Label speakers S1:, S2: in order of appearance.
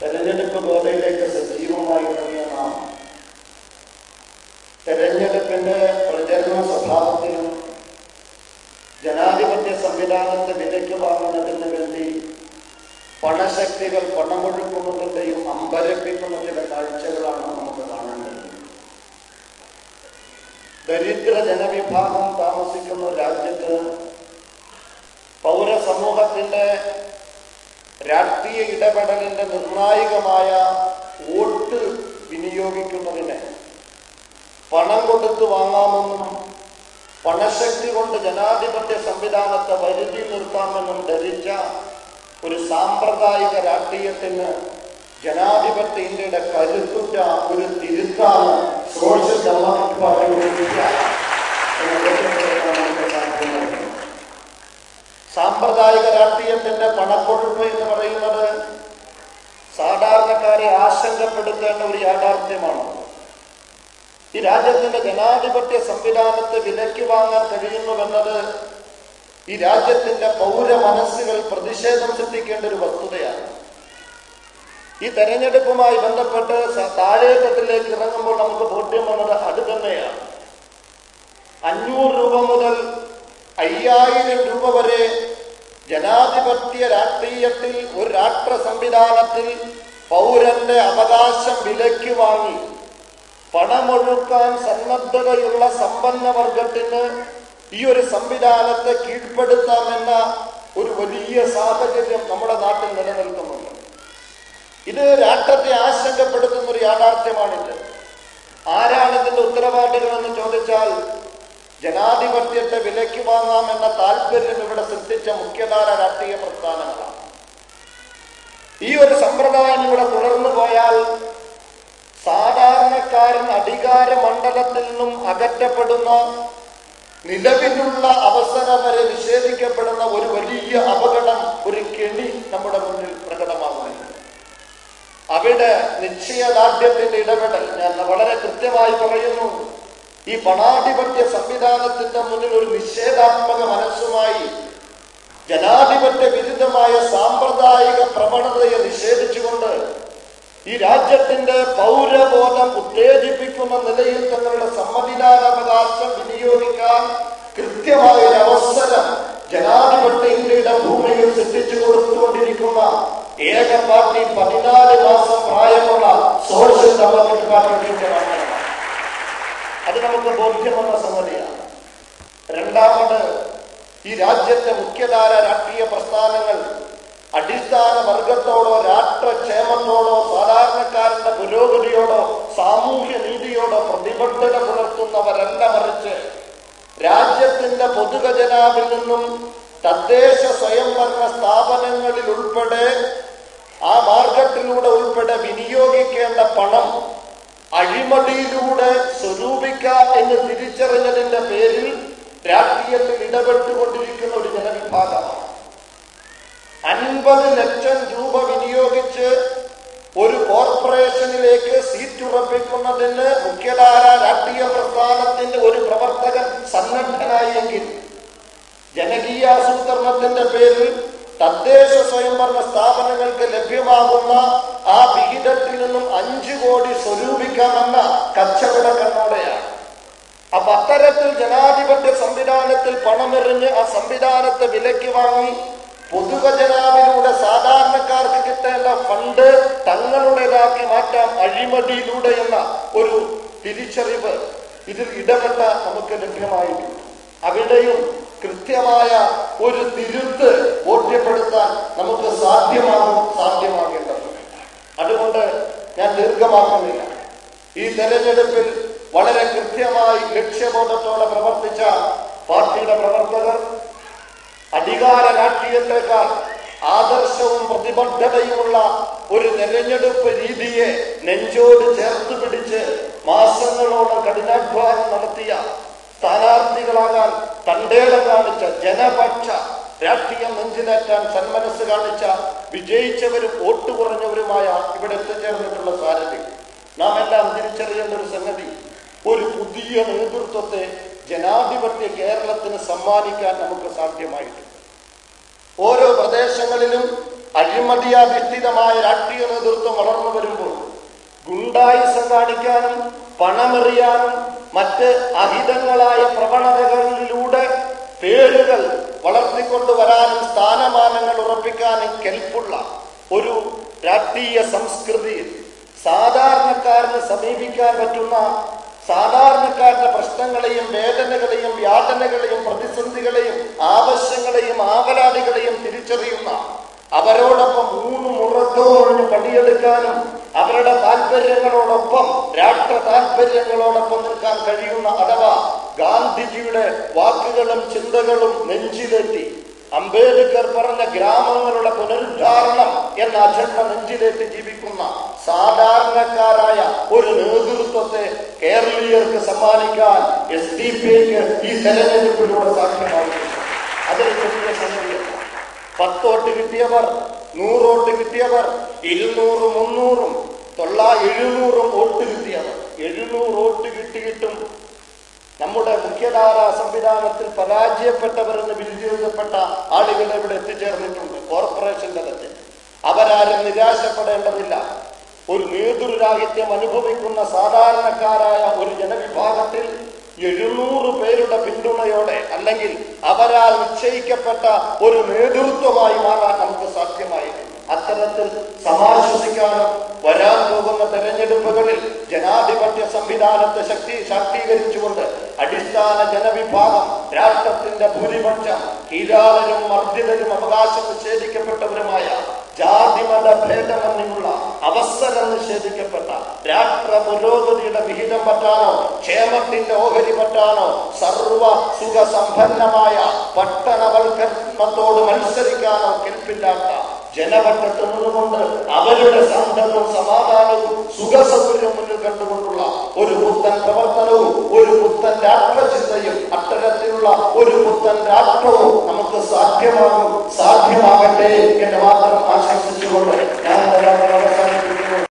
S1: തെരഞ്ഞെടുപ്പ് ഗോതയിലേക്ക് സജീവമായി ഇറങ്ങിയ നാം തെരഞ്ഞെടുപ്പിന്റെ പ്രചരണ സ്വഭാവത്തിലും ജനാധിപത്യ സംവിധാനത്തെ വിലയ്ക്ക് വാങ്ങുന്നതിന് വേണ്ടി പണശക്തികൾ പണമൊഴുക്കുന്നതിൻ്റെയും അമ്പരപ്പിക്കുന്ന ചില കാഴ്ചകളാണ് നമുക്ക് കാണേണ്ടത്. ദരിദ്ര ജനവിഭാഗം താമസിക്കുന്ന രാജ്യത്ത് പൗരസമൂഹത്തിന്റെ രാഷ്ട്രീയ ഇടപെടലിന്റെ നിർണായകമായ വോട്ട് വിനിയോഗിക്കുന്നതിന് പണം കൊടുത്തു വാങ്ങാമെന്നും പണശക്തി കൊണ്ട് ജനാധിപത്യ സംവിധാനത്തെ വരുതി നിർത്താമെന്നും ധരിച്ച ഒരു സാമ്പ്രദായിക രാഷ്ട്രീയത്തിന് ജനാധിപത്യ ഇന്ത്യയുടെ കരുത്തുറ്റ ഒരു തിരുത്താണ് സോഷ്യൽ ഡെമോക്രാറ്റിക് പാർട്ടി. സാമ്പ്രദായിക രാഷ്ട്രീയത്തിന്റെ പണക്കൊഴുപ്പ് എന്ന് പറയുന്നത് സാധാരണക്കാരെ ആശങ്കപ്പെടുത്തേണ്ട ഒരു യാഥാർത്ഥ്യമാണ്. ഈ രാജ്യത്തിന്റെ ജനാധിപത്യ സംവിധാനത്തെ വിലയ്ക്ക് വാങ്ങാൻ കഴിയുന്നുവെന്നത് ഈ രാജ്യത്തിന്റെ പൗര മനസ്സുകൾ പ്രതിഷേധം സൃഷ്ടിക്കേണ്ട ഒരു വസ്തുതയാണ്. ഈ തെരഞ്ഞെടുപ്പുമായി ബന്ധപ്പെട്ട് താഴേത്തട്ടിലേക്ക് ഇറങ്ങുമ്പോൾ നമുക്ക് ബോധ്യം വന്നത് അത് തന്നെയാണ്. 500 രൂപ മുതൽ 5000 രൂപ വരെ ജനാധിപത്യ രാഷ്ട്രീയത്തിൽ ഒരു രാഷ്ട്ര സംവിധാനത്തിൽ പൗരന്റെ അവകാശം വിലയ്ക്ക് വാങ്ങി പണമൊഴുക്കാൻ സന്നദ്ധതയുള്ള സമ്പന്ന വർഗത്തിന് ഈ ഒരു സംവിധാനത്തെ കീഴ്പ്പെടുത്താമെന്ന ഒരു വലിയ സാഹചര്യം നമ്മുടെ നാട്ടിൽ നിലനിൽക്കുന്നുണ്ട്. ഇത് രാഷ്ട്രത്തെ ആശങ്കപ്പെടുത്തുന്ന ഒരു യാഥാർത്ഥ്യമാണിത്. ആരാണ് ഇതിന്റെ ഉത്തരവാദികളെന്ന് ചോദിച്ചാൽ ജനാധിപത്യത്തെ വിലയ്ക്ക് വാങ്ങാമെന്ന താല്പര്യം ഇവിടെ സൃഷ്ടിച്ച മുഖ്യധാര രാഷ്ട്രീയ പ്രസ്ഥാനങ്ങളാണ്. ഈ ഒരു സമ്പ്രദായം ഇവിടെ തുടർന്നു പോയാൽ സാധാരണക്കാരൻ അധികാര മണ്ഡലത്തിൽ നിന്നും അകറ്റപ്പെടുന്ന, നിലവിലുള്ള അവസരം വരെ നിഷേധിക്കപ്പെടുന്ന ഒരു വലിയ അപകടം, ഒരു കെണി നമ്മുടെ മുന്നിൽ പ്രകടമാകുന്നുണ്ട്. അവിടെ നിശ്ചയദാർഢ്യത്തിന്റെ ഇടപെടൽ, ഞാൻ വളരെ കൃത്യമായി പറയുന്നു, ഈ പണാധിപത്യ സംവിധാനത്തിന്റെ മുന്നിൽ ഒരു നിഷേധാത്മക മനസ്സുമായി ജനാധിപത്യ വിരുദ്ധമായ സാമ്പ്രദായിക പ്രവണതയെ നിഷേധിച്ചുകൊണ്ട് ഈ രാജ്യത്തിന്റെ പൗരബോധം ഉത്തേജിപ്പിക്കുന്ന നിലയിൽ തങ്ങളുടെ സമ്മതിദാനാവകാശം വിനിയോഗിക്കാൻ കൃത്യമായ ഒരു അവസരം ജനാധിപത്യ ഇന്ത്യയുടെ ഭൂമിയിൽ സൃഷ്ടിച്ചു കൊടുത്തുകൊണ്ടിരിക്കുന്ന ഏക പാർട്ടി 14 മാസം പ്രായമുള്ള സോഷ്യൽ ഡെമോക്രാറ്റിക് പാർട്ടിയാണ്. അത് നമുക്ക് ബോധ്യമെന്ന സംഗതിയാണ്. രണ്ടാമത്, ഈ രാജ്യത്തെ മുഖ്യധാര രാഷ്ട്രീയ പ്രസ്ഥാനങ്ങൾ അടിസ്ഥാന വർഗത്തോടോ രാഷ്ട്രക്ഷേമത്തോടോ സാധാരണക്കാരന്റെ പുരോഗതിയോടോ സാമൂഹ്യ നീതിയോടോ പ്രതിബദ്ധത പുലർത്തുന്നവരല്ല, മറിച്ച് രാജ്യത്തിന്റെ പൊതുഖജനാവിൽ നിന്നും തദ്ദേശ സ്വയംഭരണ സ്ഥാപനങ്ങളിൽ ഉൾപ്പെടെ ആ മാർഗത്തിലൂടെ ഉൾപ്പെടെ വിനിയോഗിക്കേണ്ട പണം അഴിമതിയിലൂടെ സ്വരൂപിക്കാം എന്ന് തിരിച്ചറിഞ്ഞതിന്റെ പേരിൽ രാഷ്ട്രീയത്തിൽ ഇടപെട്ടുകൊണ്ടിരിക്കുന്ന ഒരു ജനവിഭാഗമാണ്. 50 ലക്ഷം രൂപ വിനിയോഗിച്ച് ഒരു കോർപ്പറേഷനിലേക്ക് സീറ്റ് ഉറപ്പിക്കുന്നതിന് മുഖ്യധാര രാഷ്ട്രീയ പ്രസ്ഥാനത്തിന്റെ ഒരു പ്രവർത്തകൻ സന്നദ്ധനായെങ്കിൽ ജനകീയാസൂത്രണത്തിന്റെ പേരിൽ തദ്ദേശ സ്വയംഭരണ സ്ഥാപനങ്ങൾക്ക് ലഭ്യമാകുന്ന ആ വിഹിതത്തിൽ നിന്നും 5 കോടി സ്വരൂപിക്കാമെന്ന കച്ചവട കണ്ണോടെയാണ്. അപ്പൊ അത്തരത്തിൽ ജനാധിപത്യ സംവിധാനത്തിൽ പണമെറിഞ്ഞ് ആ സംവിധാനത്തെ വിലയ്ക്ക് വാങ്ങി പൊതുഖജനാവിലൂടെ സാധാരണക്കാർക്ക് കിട്ടേണ്ട ഫണ്ട് തങ്ങളുടേതാക്കി മാറ്റാം അഴിമതിയിലൂടെ എന്ന ഒരു തിരിച്ചറിവ് ഇതിൽ ഇടപെട്ട നമുക്ക് ലഭ്യമായിട്ടുണ്ട്. അവിടെയും കൃത്യമായ ഒരു തിരുത്ത് ബോധ്യപ്പെടുത്താൻ നമുക്ക് സാധ്യമാകേണ്ടത്. അതുകൊണ്ട് ഞാൻ ദീർഘമാക്കുന്നില്ല. ഈ തെരഞ്ഞെടുപ്പിൽ വളരെ കൃത്യമായി ലക്ഷ്യബോധത്തോടെ പ്രവർത്തിച്ച പാർട്ടിയുടെ പ്രവർത്തകർ അധികാര രാഷ്ട്രീയത്തെക്കാൾ ആദർശവും പ്രതിബദ്ധതയുമുള്ള ഒരു തെരഞ്ഞെടുപ്പ് രീതിയെ നെഞ്ചോട് ചേർത്ത് പിടിച്ച് മാസങ്ങളോളം കഠിനാധ്വാനം നടത്തിയ സ്ഥാനാർത്ഥികളാകാൻ തണ്ടേടം കാണിച്ച ജനപക്ഷ രാഷ്ട്രീയം നെഞ്ചിലേറ്റാൻ സന്മനസ് കാണിച്ച വിജയിച്ചവരും വോട്ട് കുറഞ്ഞവരുമായ ഇവിടെ എത്തിച്ചേർന്നിട്ടുള്ള സാരഥി നാം എല്ലാം തിരിച്ചറിയേണ്ട ഒരു സംഗതി, ഒരു പുതിയ നേതൃത്വത്തെ ജനാധിപത്യ കേരളത്തിന് സമ്മാനിക്കാൻ നമുക്ക് സാധ്യമായിട്ടുണ്ട്. ഓരോ പ്രദേശങ്ങളിലും അഴിമതിയാധിഷ്ഠിതമായ രാഷ്ട്രീയ നേതൃത്വം വളർന്നു വരുമ്പോൾ ഗുണ്ടായിസം കാണിക്കാനും പണമെറിയാനും മറ്റ് അഹിതങ്ങളായ പ്രവണതകളിലൂടെ പേരുകൾ വളർത്തിക്കൊണ്ടുവരാനും സ്ഥാനമാനങ്ങൾ ഉറപ്പിക്കാനും കെൽപ്പുള്ള ഒരു രാഷ്ട്രീയ സംസ്കൃതിയിൽ സാധാരണക്കാരന് സമീപിക്കാൻ പറ്റുന്ന, സാധാരണക്കാരുടെ പ്രശ്നങ്ങളെയും വേദനകളെയും യാതനകളെയും പ്രതിസന്ധികളെയും ആവശ്യങ്ങളെയും ആവലാതികളെയും തിരിച്ചറിയുന്ന, അവരോടൊപ്പം മുറത്തോറിഞ്ഞ് പണിയെടുക്കാനും അവരുടെ താല്പര്യങ്ങളോടൊപ്പം രാഷ്ട്ര താല്പര്യങ്ങളോടൊപ്പം നിൽക്കാൻ കഴിയുന്ന, അഥവാ ഗാന്ധിജിയുടെ വാക്കുകളും ചിന്തകളും നെഞ്ചിലേറ്റി അംബേദ്കർ പറഞ്ഞ ഗ്രാമങ്ങളുടെ പുനരുദ്ധാരണം എന്ന അജണ്ട നെഞ്ചിലേറ്റി ജീവിക്കുന്ന സാധാരണക്കാരായ ഒരു നേതൃത്വത്തെ കേരളീയർക്ക് സമ്മാനിക്കാൻ SDP-ക്ക് ഈ തെരഞ്ഞെടുപ്പിലൂടെ സാധ്യമായിട്ടുണ്ട്. അതൊരു ചെറിയ സംഗതിയല്ല. 10 വോട്ട് കിട്ടിയവർ, 100 വോട്ട് കിട്ടിയവർ, 200, 300, 700 വോട്ട് കിട്ടിയവർ, 700 വോട്ട് കിട്ടിയിട്ടും നമ്മുടെ മുഖ്യധാരാ സംവിധാനത്തിൽ പരാജയപ്പെട്ടവരെന്ന് വിലയിരുത്തപ്പെട്ട ആളുകൾ ഇവിടെ എത്തിച്ചേർന്നിട്ടുണ്ട്. കോർപ്പറേഷൻ തലത്തിൽ അവരാരും നിരാശപ്പെടേണ്ടതില്ല. ഒരു നേതൃരാഹിത്യം അനുഭവിക്കുന്ന സാധാരണക്കാരായ ഒരു ജനവിഭാഗത്തിൽ 700 പേരുടെ പിന്തുണയോടെ, അല്ലെങ്കിൽ അവരാൽ നിശ്ചയിക്കപ്പെട്ട ഒരു നേതൃത്വമായി മാറാൻ നമുക്ക് സാധ്യമായിരുന്നു. അത്തരത്തിൽ സമാശ്വസിക്കാനും വരാൻ പോകുന്ന തെരഞ്ഞെടുപ്പുകളിൽ ജനാധിപത്യ സംവിധാനത്തെ ശാക്തീകരിച്ചുകൊണ്ട് അടിസ്ഥാന ജനവിഭാഗം, രാഷ്ട്രത്തിന്റെ ഭൂരിപക്ഷം, കീഴാളരും മർദ്ദിതരും അവകാശം നിഷേധിക്കപ്പെട്ടവരുമായ, ജാതിമത ഭേദമന്യുള്ള അവസരം നിഷേധിക്കപ്പെട്ട, രാഷ്ട്ര പുരോഗതിയുടെ വിഹിതം പറ്റാനോ ക്ഷേമത്തിന്റെ ഓഹരി പറ്റാനോ സർവ സുഖ സമ്പന്നമായ പട്ടണവൽക്കരണത്തോട് മത്സരിക്കാനോ കെൽപ്പില്ലാത്ത ജനപക്ഷത്ത് നിന്നുകൊണ്ട് അവരുടെ സന്തോഷവും സമാധാനവും സുഖസൗകര്യവും മുന്നിൽ കണ്ടുകൊണ്ടുള്ള ഒരു പുത്തൻ പ്രവർത്തനവും ഒരു പുത്തൻ രാഷ്ട്രചിന്തയും, അത്തരത്തിലുള്ള ഒരു പുത്തൻ രാഷ്ട്രവും നമുക്ക് സാധ്യമാകും.